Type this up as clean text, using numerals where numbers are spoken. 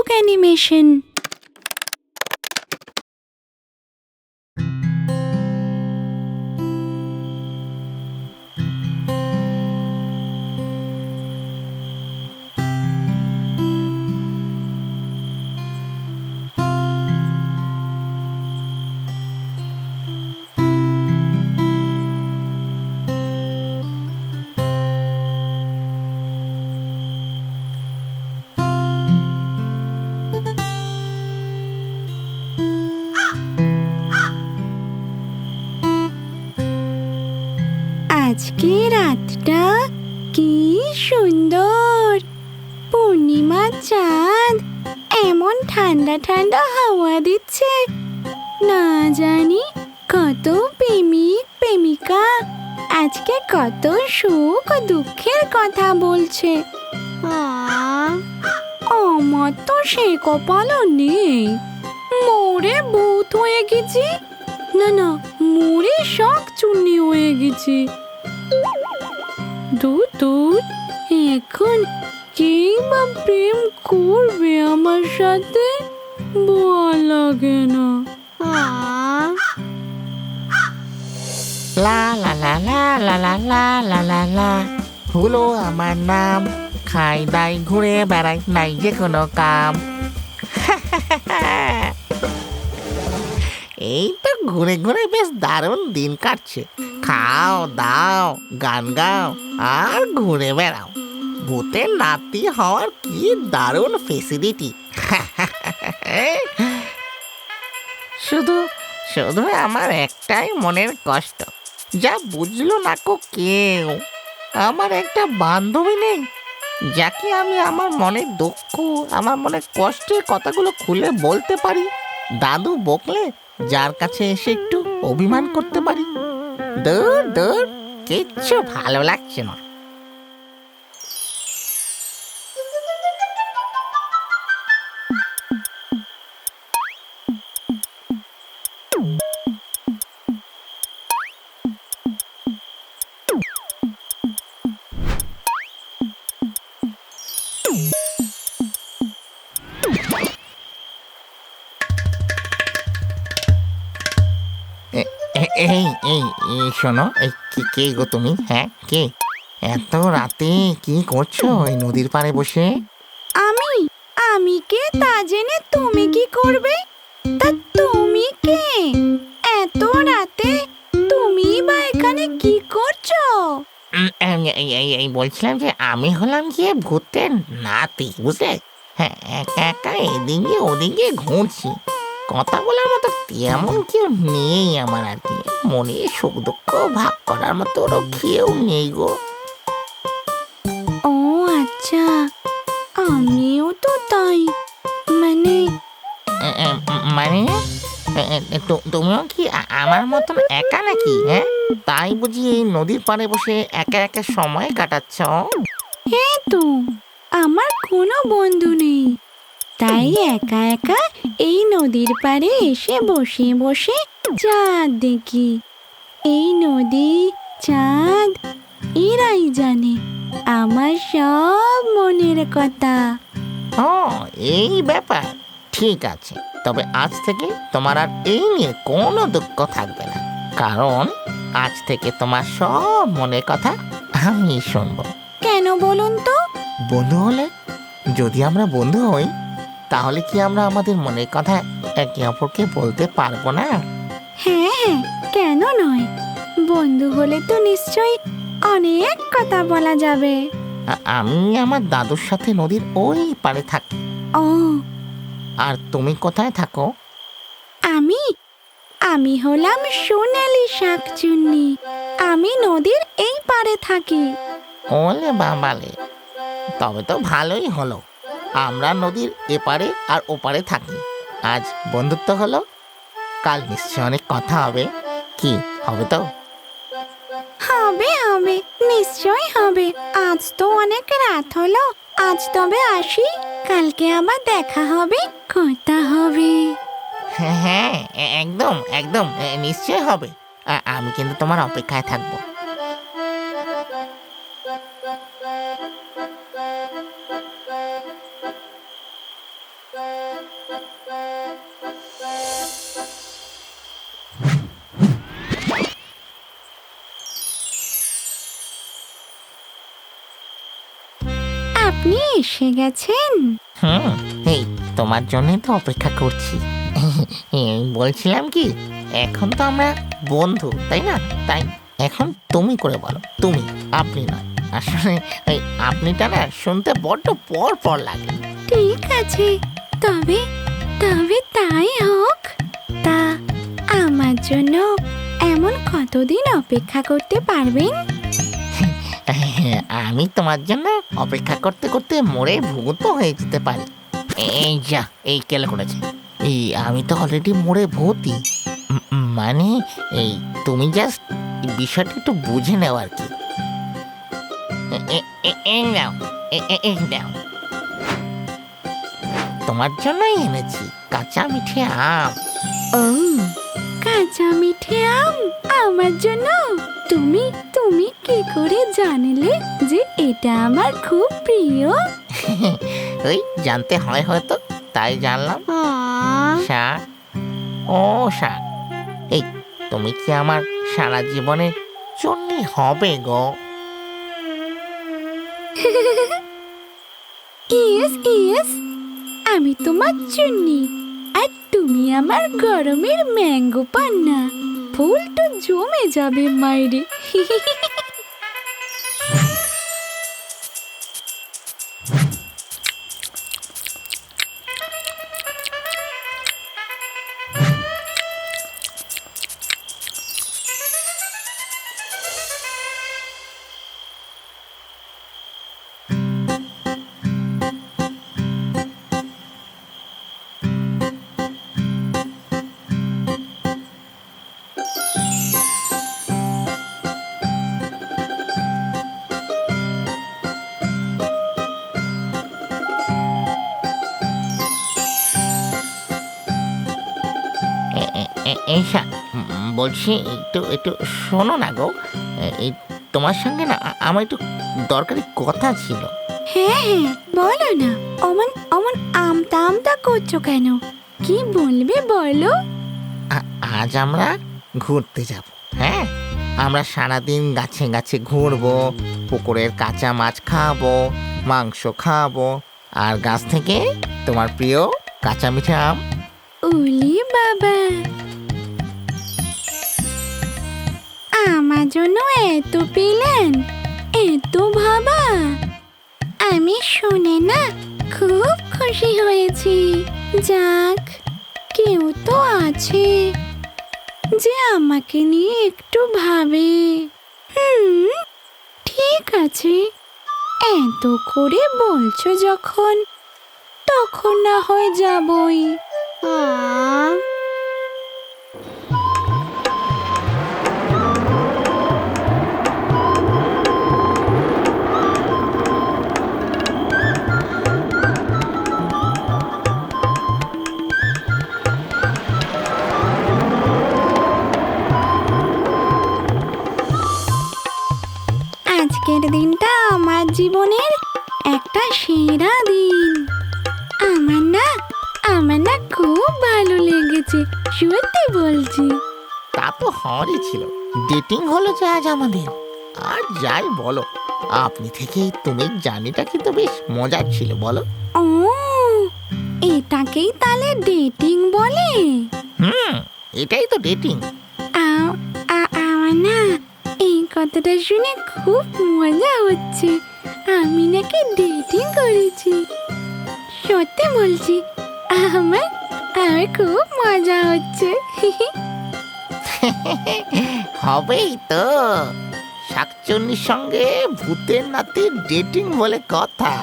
কৌতুক অ্যানিমেশন। আজকে রাতটা কি সুন্দর, পূর্ণিমার চাঁদ এমন ঠান্ডা ঠান্ডা হাওয়া দিচ্ছে। না জানি কত প্রেমিক প্রেমিকা আজকে কত সুখ ও দুঃখের কথা বলছে। আমার তো সে কপালও নেই, মরে ভূত হয়ে গেছি। না না, মরে শাক চুন্নি হয়ে গেছি। দূর এখন কে বা প্রেম করবে আমার সাথে, ভয় লাগে না। লা লা লা লা লা লা লা লা লা লা, হলো আমার নাম, খাই দাই ঘুরে বেড়াই, নাই যে কোনো কাম। এই তো ঘুরে ঘুরে বেশ দারুণ দিন কাটছে। খাও দাও, গান গাও আর ঘুরে বেড়াও। ভূতের নাতি হওয়ার কি দারুণ ফেসিলিটি। শুধু শুধু আমার একটাই মনের কষ্ট, যা বুঝলো না কো কেউ। আমার একটা বান্ধবী নেই যাকে আমি আমার মনের দুঃখ, আমার মনের কষ্টের কথাগুলো খুলে বলতে পারি। দাদু বকলে যার কাছে এসে একটু অভিমান করতে পারি। দূর দূর, কিচ্ছু ভালো লাগছে না। এই এই এই শোনো, এই কে গো তুমি? হ্যাঁ, কে? এত রাতে কি করছো এই নদীর পাড়ে বসে? আমি আমি কে তা জেনে তুমি কি করবে? তা তুমি কে? এত রাতে তুমি বা এখানে কি করছো? এই বলছিলাম যে আমি হলাম গিয়ে ভূতের নাতি, বুঝলে? হ্যাঁ, একা একা এদিকে ওদিকে ঘুরছি। কথা বলার মতো তেমন কেউ নেই আমার আর কি। মনে সুখ দুঃখ ভাগ করার মতো ওরও কেউ নেই গো। ও আচ্ছা, আমিও তো তাই। মানে মানে তুমিও কি আমার মতন একা নাকি? হ্যাঁ, তাই বুঝি এই নদীর পাড়ে বসে একা একা সময় কাটাচ্ছ? হ্যাঁ তো, আমার কোনো বন্ধু নেই, তাই একা একা এই নদীর পাড়ে এসে বসে বসে চাঁদ দেখি। এই নদী, চাঁদ এরাই জানে আমার সব মনের কথা। ও, এই ব্যাপার। ঠিক আছে, তবে আজ থেকে তোমার আর এই নিয়ে কোনো দুঃখ থাকবে না, কারণ আজ থেকে তোমার সব মনের কথা আমি শুনবো। কেন বলুন তো? বন্ধু হলে, যদি আমরা বন্ধু হই, তাহলে কি আমরা আমাদের মনের কথা একে অপরকে বলতে পারবো না? হ্যাঁ হ্যাঁ, কেন নয়? বন্ধু হলে তো নিশ্চয়ই অনেক কথা বলা যাবে। আমি আমার দাদুর সাথে নদীর ওই পাড়ে থাকি। ও, আর তুমি কোথায় থাকো? আমি আমি হলাম সোনালি শাকচুন্নি। আমি নদীর এই পাড়ে থাকি। ওলে বাবালে, তবে তো ভালোই হলো। আমরা নদীর এপারে আর ওপারে থাকি। আজ বন্ধুত্ব হলো, কাল নিশ্চয় অনেক কথা হবে। কি হবে তো? হবে হবে, নিশ্চয় হবে। আজ তো অনেক রাত হলো, আজ তবে আসি, কালকে আবার দেখা হবে, কথা হবে। হ্যাঁ হ্যাঁ, একদম একদম, নিশ্চয় হবে। আমি কিন্তু তোমার অপেক্ষায় থাকবো। এসে গেছেন? হুম, এই তোমার জন্যই তো অপেক্ষা করছি। বলছিলাম কি, এখন তো আমরা বন্ধু, তাই না? তাই এখন তুমি করে বলো, তুমি, আপনি নয়। আসলে এই আপনিটা না শুনতে বড্ড পর পর লাগে। ঠিক আছে, তবে তবে তাই হোক। তা আমার জন্য এমন কতদিন অপেক্ষা করতে পারবেন? আমি তোমার জন্য অপেক্ষা করতে করতে মরে ভূত হয়ে যেতে পারি। এই যা, এই কেলে করেছে। এই আমি তো অলরেডি মরে ভূতই। মানে এই তুমি জাস্ট বিষয়টা একটু বুঝে নেও আর কি। এই নাও, এই নাও, তোমার জন্যই এনেছি কাঁচা মিঠে আম। ও, কাঁচা মিঠে আম আমার জন্য? তুমি তুমি কি করে জানলে যে এটা আমার খুব প্রিয়? ওই জানতে হয় হয়তো, তাই জানলাম। শাক, ও শাক, এই তুমি কি আমার সারা জীবনের চুন্নি হবে গো? ইয়েস ইয়েস, আমি তোমার চুন্নি আর তুমি আমার গরমের ম্যাঙ্গো পান্না। ফুল তো জমে যাবে মাইরি। এই শাক, বলছি একটু একটু শোনো না গো। এই তোমার সঙ্গে না আমার একটু দরকারি কথা ছিল। হ্যাঁ হ্যাঁ, বলো না। অমন অমন আমতা আমতা করছো কেন? কি বলবে বলো? আজ আমরা ঘুরতে যাব। হ্যাঁ, আমরা সারাদিন গাছে গাছে ঘুরবো, পুকুরের কাঁচা মাছ খাবো, মাংস খাবো, আর গাছ থেকে তোমার প্রিয় কাঁচা মিঠে আম। উলি বাবা, আমার জন্য এত পেলেন, এত ভাবা। আমি শুনে না খুব খুশি হয়েছি। যাক, কেউ তো আছে যে আমাকে নিয়ে একটু ভাবে। ঠিক আছে, এত করে বলছো যখন, তখন না হয় যাবই। আজকের দিনটা আমার জীবনের একটা সেরা দিন। আমার না খুব ভালো লেগেছে, সত্যি বলছি। তা তো হওয়ারই ছিল। ডেটিং হলো যে আজ আমাদের। আর যাই বলো, আপনি থেকেই তুমি জার্নিটা কিন্তু বেশ মজার ছিল, বলো? ও, এটাকেই তাহলে ডেটিং বলে? এটাই তো ডেটিং। আমার না এই কথাটা শুনে খুব মজা হচ্ছে। আমি নাকি ডেটিং করেছি। সত্যি বলছি, আমার আমার খুব মজা হচ্ছে। হবেই তো, শাকচুন্নির সঙ্গে ভূতের নাতির ডেটিং বলে কথা।